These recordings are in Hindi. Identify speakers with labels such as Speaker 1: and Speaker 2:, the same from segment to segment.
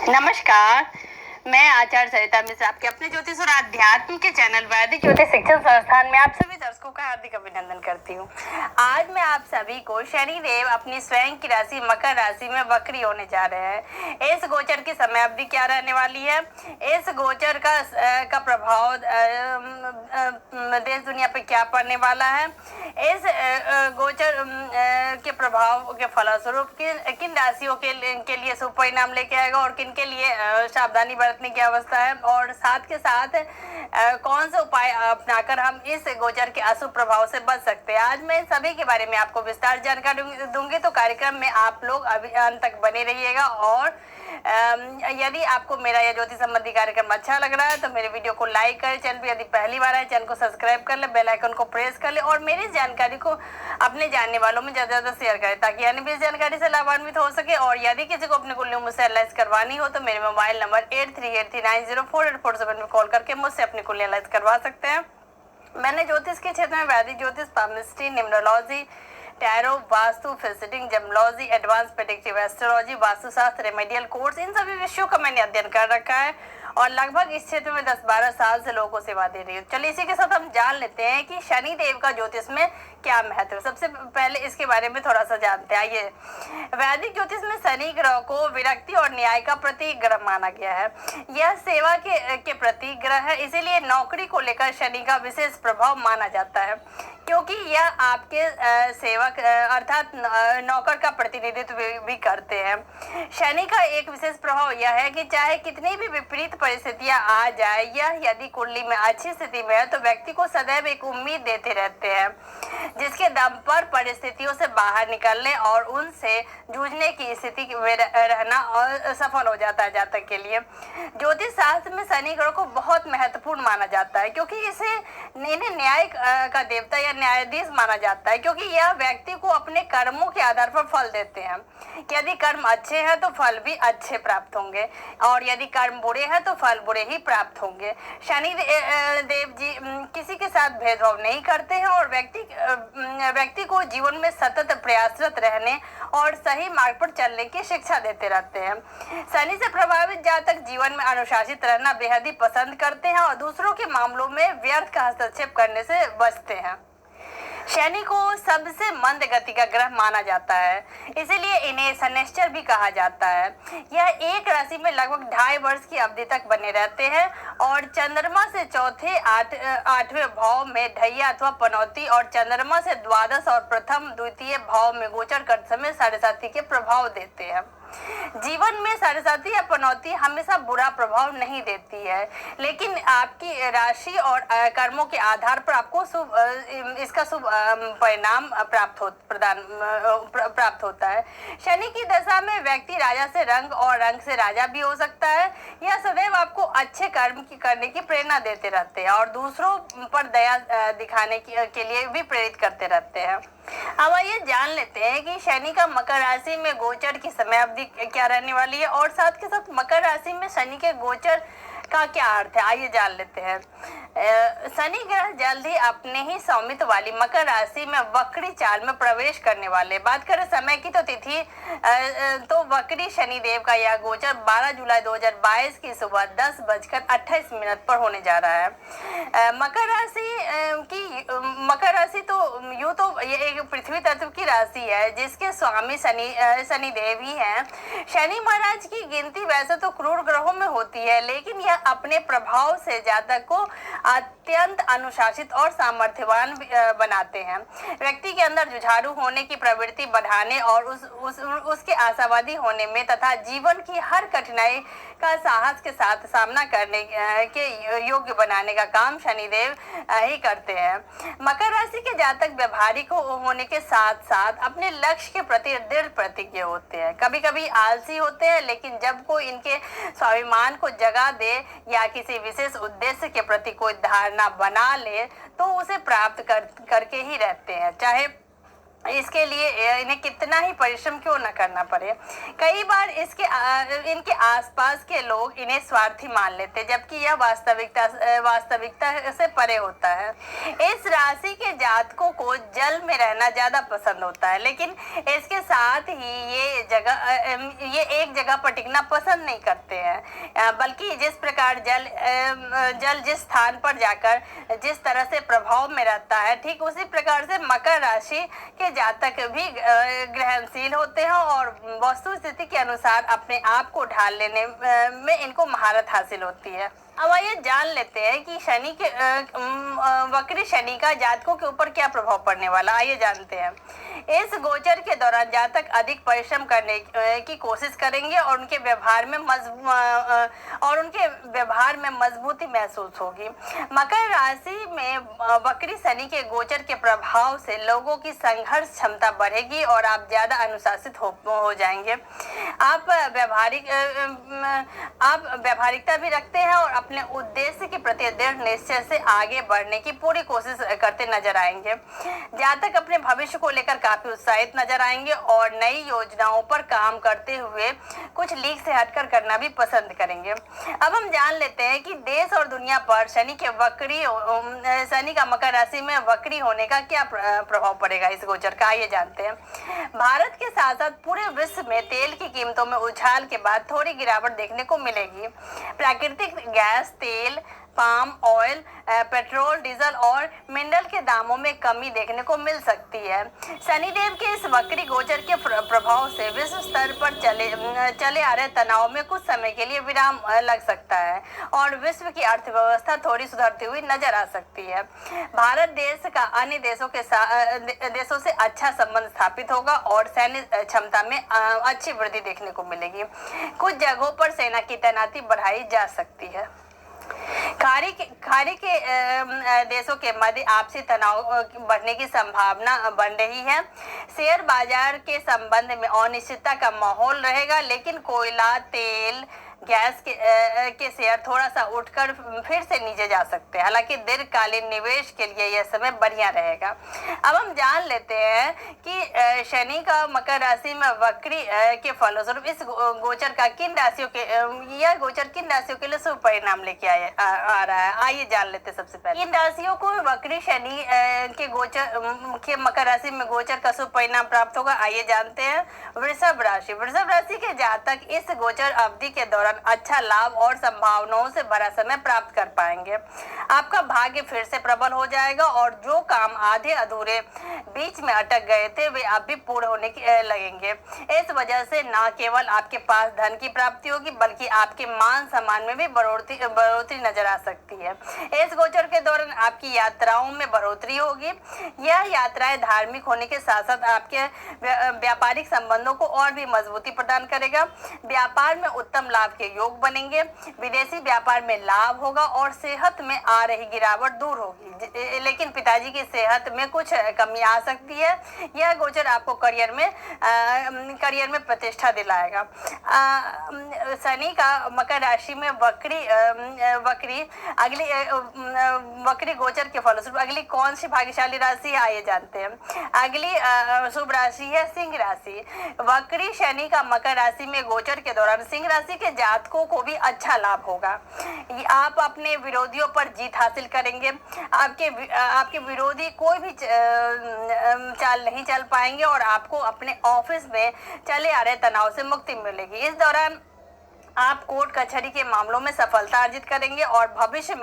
Speaker 1: नमस्कार, मैं आचार्य सरिता मिश्र आपके अपने ज्योतिष और आध्यात्म के चैनल वैदिक ज्योतिष शिक्षण संस्थान में आप सभी दर्शकों का हार्दिक अभिनंदन करती हूँ। आज मैं आप सभी को शनि देव अपनी स्वयं की राशि मकर राशि में वक्री होने जा रहे हैं। इस गोचर की समय अवधि क्या रहने वाली है, इस गोचर का प्रभाव देश दुनिया पे क्या पड़ने वाला है, इस गोचर के प्रभाव के फलस्वरूप किन राशियों के लिए शुभ परिणाम लेके आएगा और किन के लिए सावधानी बरतने की अवस्था है, और साथ के साथ कौन से उपाय अपनाकर हम इस गोचर के अशुभ प्रभाव से बच सकते हैं। आज मैं इन सभी के बारे में आपको विस्तार जानकारी दूंगी, तो कार्यक्रम में आप लोग अभी अंत तक बने रहिएगा। और यदि आपको मेरा यह ज्योतिष संबंधी कार्यक्रम अच्छा लग रहा है तो मेरे वीडियो को लाइक करें, चैनल पर यदि पहली बार आए चैनल को सब्सक्राइब कर ले, बेल आइकन को प्रेस कर ले और मेरी जानकारी को अपने जानने वालों में ज्यादा ज्यादा शेयर करें ताकि अन्य भी इस जानकारी से लाभान्वित हो सके। और यदि किसी को अपनी कुंडली मुझसे एनालाइज करवानी हो तो मेरे मोबाइल नंबर 8383904847 में कॉल करके मुझसे अपनी कुंडली एनालाइज करवा सकते हैं। मैंने ज्योतिष के क्षेत्र में वैदिक ज्योतिष, पामिस्ट्री, न्यूमरोलॉजी, टैरो, वास्तु, फिजिटिंग, gemology, advance predictive astrology, vastushastra, remedial course, इन सभी विषयों का मैंने अध्ययन कर रखा है और लगभग इस क्षेत्र में 10-12 साल से लोगों को सेवा दे रही हूँ। चलिए इसी के साथ हम जान लेते हैं कि शनि देव का ज्योतिष में क्या महत्व है। सबसे पहले इसके बारे में थोड़ा सा जानते हैं। आइए, वैदिक ज्योतिष में शनि ग्रह को विरक्ति और न्याय का प्रतीक ग्रह माना गया है। यह सेवा के प्रतीक ग्रह है, इसीलिए नौकरी को लेकर शनि का विशेष प्रभाव माना जाता है क्योंकि यह आपके सेवक अर्थात नौकर का प्रतिनिधित्व भी करते हैं। शनि का एक विशेष प्रभाव यह है कि चाहे कितनी भी विपरीत परिस्थितियां आ जाए, यह यदि कुंडली में अच्छी स्थिति में है तो व्यक्ति को सदैव एक उम्मीद देते रहते हैं जिसके दम पर परिस्थितियों से बाहर निकलने और उनसे जूझने की स्थिति में रहना और सफल हो जाता है जातक के लिए। ज्योतिष शास्त्र में शनि ग्रह को बहुत महत्वपूर्ण माना जाता है क्योंकि इन्हें न्याय का देवता या न्यायाधीश माना जाता है क्योंकि यह व्यक्ति को अपने कर्मों के आधार पर फल देते हैं। यदि कर्म अच्छे हैं तो फल भी अच्छे प्राप्त होंगे और यदि कर्म बुरे हैं तो फल बुरे ही प्राप्त होंगे। शनि देव जी किसी के साथ भेदभाव नहीं करते हैं और व्यक्ति को जीवन में सतत प्रयासरत रहने और सही मार्ग पर चलने की शिक्षा देते रहते हैं। शनि से प्रभावित जातक जीवन में अनुशासित रहना बेहद ही पसंद करते हैं और दूसरों के मामलों में व्यर्थ का हस्तक्षेप करने से बचते हैं। शनि को सबसे मंद गति का ग्रह माना जाता है, इसीलिए इन्हें शनिश्चर भी कहा जाता है। यह एक राशि में लगभग 2.5 वर्ष की अवधि तक बने रहते हैं और चंद्रमा से चौथे 8वें भाव में ढैया अथवा पनौती और चंद्रमा से द्वादश और प्रथम द्वितीय भाव में गोचर करते समय साढ़ेसाती के प्रभाव देते हैं। जीवन में साढ़ेसाती या पनौती हमेशा बुरा प्रभाव नहीं देती है, लेकिन आपकी राशि और कर्मों के आधार पर आपको इसका शुभ परिणाम प्राप्त होता है। शनि की दशा में व्यक्ति राजा से रंग और रंग से राजा भी हो सकता है। यह सदैव आपको अच्छे कर्म करने की प्रेरणा देते रहते हैं और दूसरों पर दया दिखाने के लिए भी प्रेरित करते रहते हैं। अब आइए जान लेते हैं कि शनि का मकर राशि में गोचर की समय अवधि क्या रहने वाली है और साथ के साथ मकर राशि में शनि के गोचर का क्या अर्थ है, आइए जान लेते हैं। शनि ग्रह जल्द ही अपने ही स्वामित्व वाली मकर राशि में वक्री चाल में प्रवेश करने वाले। बात करें समय की तो तिथि तो वक्री शनि देव का यह गोचर 12 जुलाई 2022 की सुबह 10:28 पर होने जा रहा है। मकर राशि तो यूं तो ये एक पृथ्वी तत्व की राशि है जिसके स्वामी शनि देव ही हैं। शनि महाराज की गिनती वैसे तो क्रूर ग्रहों में होती है, लेकिन यह अपने प्रभाव से जातक को अत्यंत अनुशासित और सामर्थ्यवान बनाते हैं। व्यक्ति के अंदर जुझारू होने की प्रवृत्ति बढ़ाने और उसके आशावादी होने में तथा जीवन की हर कठिनाई का साहस के साथ सामना करने के योग्य बनाने का काम शनिदेव ही करते हैं। मकर राशि के जातक व्यवहारिक होने के साथ साथ अपने लक्ष्य के प्रति दृढ़ प्रतिज्ञ होते हैं। कभी कभी आलसी होते हैं, लेकिन जब कोई इनके स्वाभिमान को जगा दे या किसी विशेष उद्देश्य के प्रति कोई धारणा बना ले तो उसे प्राप्त करके ही रहते हैं। चाहे इसके लिए इन्हें कितना ही परिश्रम क्यों न करना पड़े। कई बार इनके आसपास के लोग इन्हें स्वार्थी मान लेते, जबकि यह वास्तविकता से परे होता है। इस राशि के जातकों को जल में रहना ज्यादा पसंद होता है, लेकिन इसके साथ ही ये एक जगह पर टिकना पसंद नहीं करते हैं, बल्कि जिस प्रकार जल जिस स्थान पर जाकर जिस तरह से प्रभाव में रहता है, ठीक उसी प्रकार से मकर राशि के जातक भी ग्रहणशील होते हैं और वस्तु स्थिति के अनुसार अपने आप को ढाल लेने में इनको महारत हासिल होती है। अब आइए जान लेते हैं कि वक्री शनि का जातकों के ऊपर क्या प्रभाव पड़ने वाला। आइए जानते हैं। इस गोचर के दौरान जातक अधिक परिश्रम करने की कोशिश करेंगे और उनके व्यवहार में मजबूती महसूस होगी। मकर राशि में वक्री शनि के गोचर के प्रभाव से लोगों की संघर्ष क्षमता बढ़ेगी और आप ज्यादा अनुशासित हो जाएंगे। आप व्यवहारिकता भी रखते हैं और अपने उद्देश्य के प्रति दृढ़ निश्चय से आगे बढ़ने की पूरी कोशिश करते नजर आएंगे। जातक अपने भविष्य को लेकर काफी उत्साहित नजर आएंगे और नई योजनाओं पर काम करते हुए कुछ लीक से हटकर करना भी पसंद करेंगे। अब हम जान लेते हैं कि देश और दुनिया पर शनि का मकर राशि में वक्री होने का क्या प्रभाव पड़ेगा इस गोचर का। आइए जानते हैं। भारत के साथ साथ पूरे विश्व में तेल की कीमतों में उछाल के बाद थोड़ी गिरावट देखने को मिलेगी। प्राकृतिक गैस, तेल, पाम ऑयल, पेट्रोल, डीजल और मिनरल के दामों में कमी देखने को मिल सकती है। शनिदेव के इस वक्री गोचर के प्रभाव से विश्व स्तर पर चले आ रहे तनाव में कुछ समय के लिए विराम लग सकता है और विश्व की अर्थव्यवस्था थोड़ी सुधरती हुई नजर आ सकती है। भारत देश का अन्य देशों से अच्छा संबंध स्थापित होगा और सैन्य क्षमता में अच्छी वृद्धि देखने को मिलेगी। कुछ जगहों पर सेना की तैनाती बढ़ाई जा सकती है। खाड़ी के देशों के मध्य आपसी तनाव बढ़ने की संभावना बन रही है। शेयर बाजार के संबंध में अनिश्चितता का माहौल रहेगा, लेकिन कोयला, तेल, गैस के शेयर थोड़ा सा उठकर फिर से नीचे जा सकते हैं। हालांकि दीर्घकालीन निवेश के लिए यह समय बढ़िया रहेगा। अब हम जान लेते हैं कि शनि का मकर राशि में वक्री के फलस्वरूप इस गोचर का किन राशियों के लिए शुभ परिणाम लेके आ रहा है। आइए जान लेते हैं। सबसे पहले इन राशियों को वक्री शनि के गोचर के मकर राशि में गोचर का शुभ परिणाम प्राप्त होगा। आइए जानते हैं। वृषभ राशि के जातक इस गोचर अवधि के दौरान अच्छा लाभ और संभावनाओं से भरा समय प्राप्त कर पाएंगे। आपका भाग्य फिर से प्रबल हो जाएगा और जो काम आधे अधूरे बीच में अटक गए थे वे अब भी पूर्ण होने लगेंगे। इस वजह से न केवल आपके पास धन की प्राप्ति होगी, बल्कि आपके मान सम्मान में भी बढ़ोतरी नजर आ सकती है। इस गोचर के दौरान आपकी यात्राओं में बढ़ोतरी होगी। यह यात्राएं धार्मिक होने के साथ साथ आपके व्यापारिक संबंधों को और भी मजबूती प्रदान करेगा। व्यापार में उत्तम लाभ के योग बनेंगे। विदेशी व्यापार में लाभ होगा और सेहत में आ रही गिरावट दूर होगी, लेकिन पिताजी की सेहत में कुछ कमी आ सकती है। यह गोचर आपको करियर में प्रतिष्ठा दिलाएगा। शनि का मकर राशि में वक्री गोचर के फलस्वरूप अगली कौन सी भाग्यशाली राशि है, आइए जानते हैं। अगली शुभ राशि है सिंह राशि। वक्री शनि का मकर राशि में गोचर के दौरान सिंह राशि के जातकों को भी अच्छा लाभ होगा। आप अपने विरोधियों पर जीत हासिल करेंगे। आपके विरोधी कोई भी चाल नहीं चल पाएंगे और आपको अपने ऑफिस में चले आ रहे तनाव से मुक्ति मिलेगी। इस दौरान आप कोर्ट कचहरी के मामलों में सफलता अर्जित करेंगे और भविष्य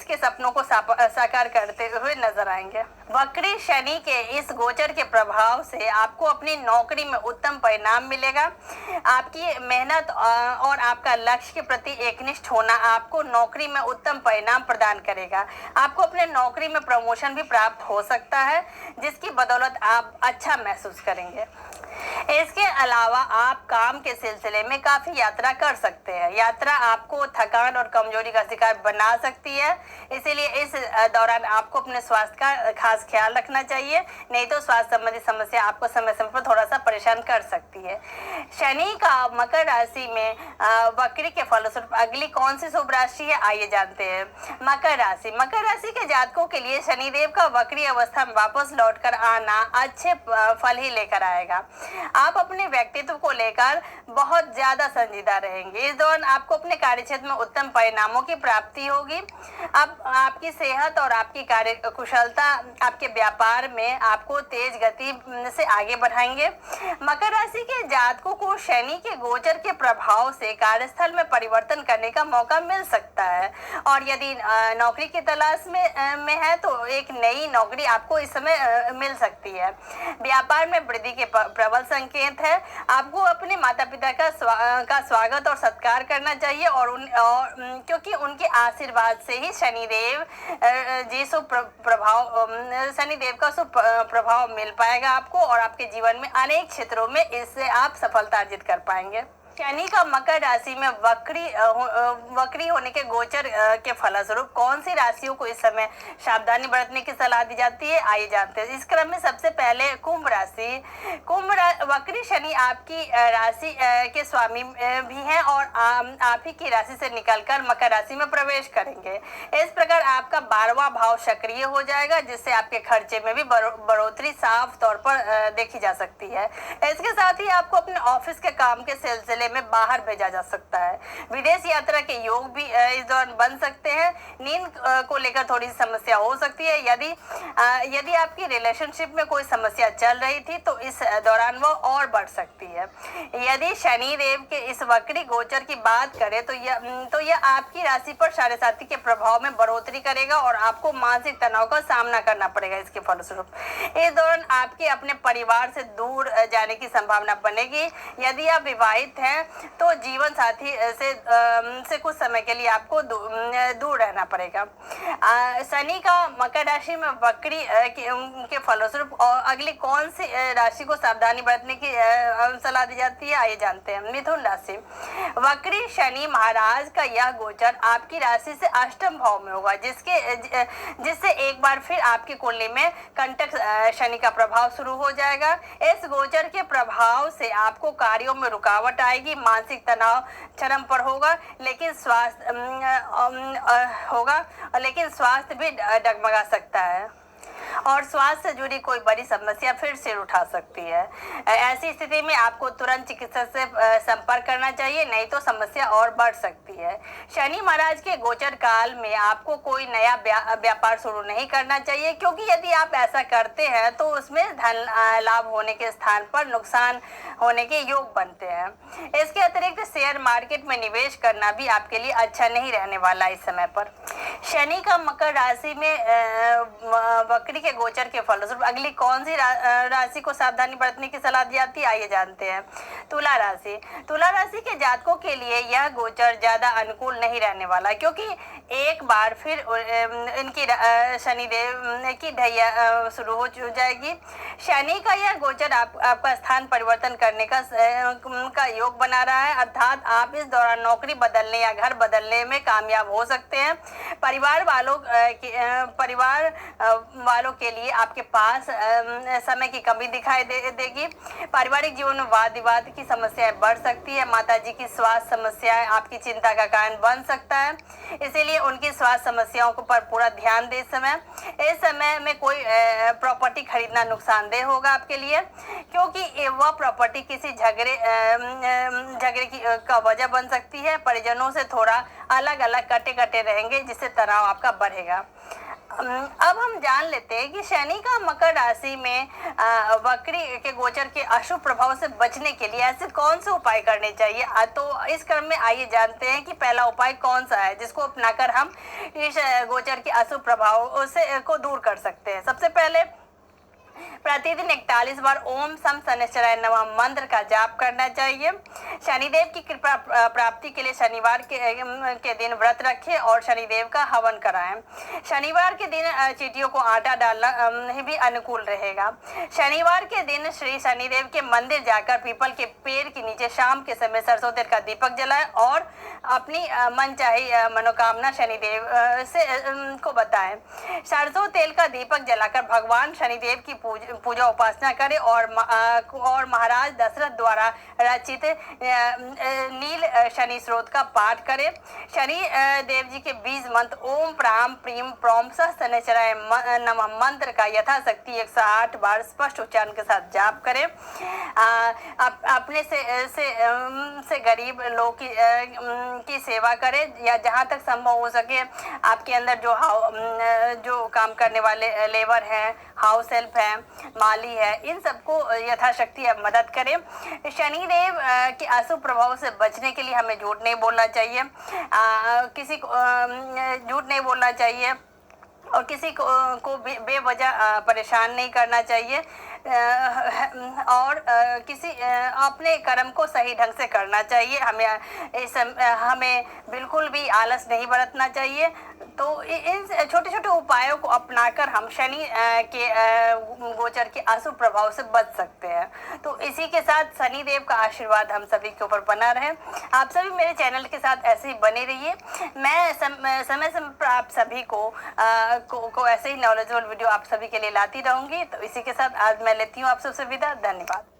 Speaker 1: के सपनों को साकार करते हुए नजर आएंगे। वक्री शनि के इस गोचर के प्रभाव से आपको अपनी नौकरी में उत्तम परिणाम मिलेगा। आपकी मेहनत और आपका लक्ष्य के प्रति एकनिष्ठ होना आपको नौकरी में उत्तम परिणाम प्रदान करेगा। आपको अपने नौकरी में प्रमोशन भी प्राप्त हो सकता है, जिसकी बदौलत आप अच्छा महसूस करेंगे। इसके अलावा आप काम के सिलसिले में काफी काफी यात्रा कर सकते हैं। यात्रा आपको थकान और कमजोरी का शिकार बना सकती है, इसीलिए इस दौरान आपको अपने स्वास्थ्य का खास ख्याल रखना चाहिए, नहीं तो स्वास्थ्य संबंधी समस्या आपको समय समय पर थोड़ा सा परेशान कर सकती है। शनि का मकर राशि में वक्री के फलस्वरूप अगली कौन सी शुभ राशि है, आइए जानते हैं। मकर राशि। मकर राशि के जातकों के लिए शनिदेव का वक्री अवस्था में वापस लौटकर आना अच्छे फल ही लेकर आएगा। आप अपने व्यक्तित्व को लेकर बहुत ज्यादा संजीदा रहेंगे। इस दौरान आपको अपने कार्यक्षेत्र में उत्तम परिणामों की प्राप्ति होगी। अब आपकी सेहत और आपकी कार्य कुशलता आपके व्यापार में आपको तेज गति से आगे बढ़ाएंगे। मकर राशि के जातकों को शनि के गोचर के प्रभाव से कार्यस्थल में परिवर्तन करने का मौका मिल सकता है, और यदि नौकरी की तलाश में है तो एक नई नौकरी आपको इस समय मिल सकती है। व्यापार में वृद्धि के प्रबल संकेत है। आपको अपने माता पिता का स्वागत और सत्कार करना चाहिए, और क्योंकि उनके आशीर्वाद से ही शनिदेव का शुभ प्रभाव मिल पाएगा आपको, और आपके जीवन में अनेक क्षेत्रों में इससे आप सफलता अर्जित कर पाएंगे। शनि का मकर राशि में वक्री होने के गोचर के फलस्वरूप कौन सी राशियों को इस समय सावधानी बरतने की सलाह दी जाती है, आइए जानते हैं। इस क्रम में सबसे पहले कुंभ राशि। वक्री शनि आपकी राशि के स्वामी भी हैं, और आप ही की राशि से निकलकर मकर राशि में प्रवेश करेंगे। इस प्रकार आपका 12वां भाव सक्रिय हो जाएगा, जिससे आपके खर्चे में भी बढ़ोतरी साफ तौर पर देखी जा सकती है। इसके साथ ही आपको अपने ऑफिस के काम के सिलसिले में बाहर भेजा जा सकता है। विदेश यात्रा के योग भी इस दौरान बन सकते हैं। नींद को लेकर थोड़ी समस्या हो सकती है। यदि आपकी रिलेशनशिप में कोई समस्या चल रही थी तो इस दौरान वो और बढ़ सकती है। यदि शनि देव के इस वक्री गोचर की बात करें तो यह आपकी राशि पर साढ़े साथी के प्रभाव में बढ़ोतरी करेगा, और आपको मानसिक तनाव का सामना करना पड़ेगा। इसके फलस्वरूप इस दौरान आपके अपने परिवार से दूर जाने की संभावना बनेगी। यदि आप विवाहित हैं तो जीवन साथी से कुछ समय के लिए आपको दूर रहना पड़ेगा। शनि का मकर राशि में वक्री के फलस्वरूप अगली कौन सी राशि को सावधानी बरतने की सलाह दी जाती है, आइए जानते हैं। मिथुन राशि। वक्री शनि महाराज का यह गोचर आपकी राशि से अष्टम भाव में होगा, जिससे एक बार फिर आपकी कुंडली में कंटक शनि का प्रभाव शुरू हो जाएगा। इस गोचर के प्रभाव से आपको कार्यों में रुकावट आएगी, मानसिक तनाव चरम पर होगा, लेकिन स्वास्थ्य भी डगमगा सकता है, और स्वास्थ्य से जुड़ी कोई बड़ी समस्या फिर सिर उठा सकती है। ऐसी स्थिति में आपको तुरंत चिकित्सक से संपर्क करना चाहिए, नहीं तो समस्या और बढ़ सकती है। शनि महाराज के गोचर काल में आपको कोई नया व्यापार शुरू नहीं करना चाहिए, क्योंकि यदि आप ऐसा करते हैं तो उसमें धन लाभ होने के स्थान पर नुकसान होने के योग बनते हैं। इसके अतिरिक्त शेयर मार्केट में निवेश करना भी आपके लिए अच्छा नहीं रहने वाला इस समय पर। शनि का मकर राशि में वक्री के गोचर के फलस्वरूप अगली कौन सी राशि को सावधानी बरतने की सलाह दी जाती है, आइए जानते हैं। तुला राशि। तुला राशि के जातकों के लिए यह गोचर ज्यादा अनुकूल नहीं रहने वाला, क्योंकि एक बार फिर इनकी शनिदेव की ढैया शुरू हो जाएगी। शनि का यह गोचर आपका स्थान परिवर्तन करने का योग बना रहा है, अर्थात आप इस दौरान नौकरी बदलने या घर बदलने में कामयाब हो सकते हैं। परिवार वालों के लिए आपके पास समय की कमी दिखाई देगी। पारिवारिक जीवन में वाद विवाद की समस्याएं बढ़ सकती है। माताजी की स्वास्थ्य समस्याएं आपकी चिंता का कारण बन सकता है, इसीलिए उनकी स्वास्थ्य समस्याओं पर पूरा ध्यान दें। इस समय में कोई प्रॉपर्टी खरीदना नुकसानदेह होगा आपके लिए, क्योंकि वह प्रॉपर्टी किसी झगड़े का वजह बन सकती है। परिजनों से थोड़ा अलग अलग कटे रहेंगे, जिससे तनाव आपका बढ़ेगा। अब हम जान लेते हैं कि शनि का मकर राशि में वक्री के गोचर के अशुभ प्रभाव से बचने के लिए ऐसे कौन से उपाय करने चाहिए। तो इस क्रम में आइए जानते हैं कि पहला उपाय कौन सा है, जिसको अपनाकर हम इस गोचर के अशुभ प्रभाव को दूर कर सकते हैं। सबसे पहले प्रतिदिन 41 बार ओम सम शनिश्चराय नमः मंत्र का जाप करना चाहिए। शनिदेव की कृपा प्राप्ति के लिए शनिवार के दिन व्रत रखें और शनिदेव का हवन कराएं। शनिवार के दिन चींटियों को आटा डालना भी अनुकूल रहेगा। शनिवार के दिन श्री शनिदेव के मंदिर जाकर पीपल के पेड़ के नीचे शाम के समय सरसों तेल का दीपक जलाएं और अपनी मनचाही मनोकामना शनिदेव से को बताएं। सरसों तेल का दीपक जलाकर भगवान शनिदेव की पूजा उपासना करें और महाराज दशरथ द्वारा रचित नील शनि स्रोत का पाठ करें। शनि देव जी के बीज मंत्र ओम प्राम प्रीम प्रोम सह शनिश्चराय नमः मंत्र का यथाशक्ति 108 बार स्पष्ट उच्चारण के साथ जाप करें। अपने से गरीब लोग की सेवा करें या जहाँ तक संभव हो सके आपके अंदर जो काम करने वाले लेबर हैं, हाउस हेल्प है, माली है, इन सबको यथाशक्ति आप मदद करें। शनिदेव के अशुभ प्रभाव से बचने के लिए हमें झूठ नहीं बोलना चाहिए, किसी को झूठ नहीं बोलना चाहिए और किसी को बेवजह परेशान नहीं करना चाहिए और किसी अपने कर्म को सही ढंग से करना चाहिए। हमें बिल्कुल भी आलस नहीं बरतना चाहिए। तो इन छोटे छोटे उपायों को अपनाकर हम शनि के गोचर के अशुभ प्रभाव से बच सकते हैं। तो इसी के साथ शनिदेव का आशीर्वाद हम सभी के ऊपर बना रहे। आप सभी मेरे चैनल के साथ ऐसे ही बने रहिए। मैं समय पर आप सभी को ऐसे ही नॉलेजेबल वीडियो आप सभी के लिए लाती रहूंगी। तो इसी के साथ आज मैं लेती हूँ आप सबसे विदा। धन्यवाद।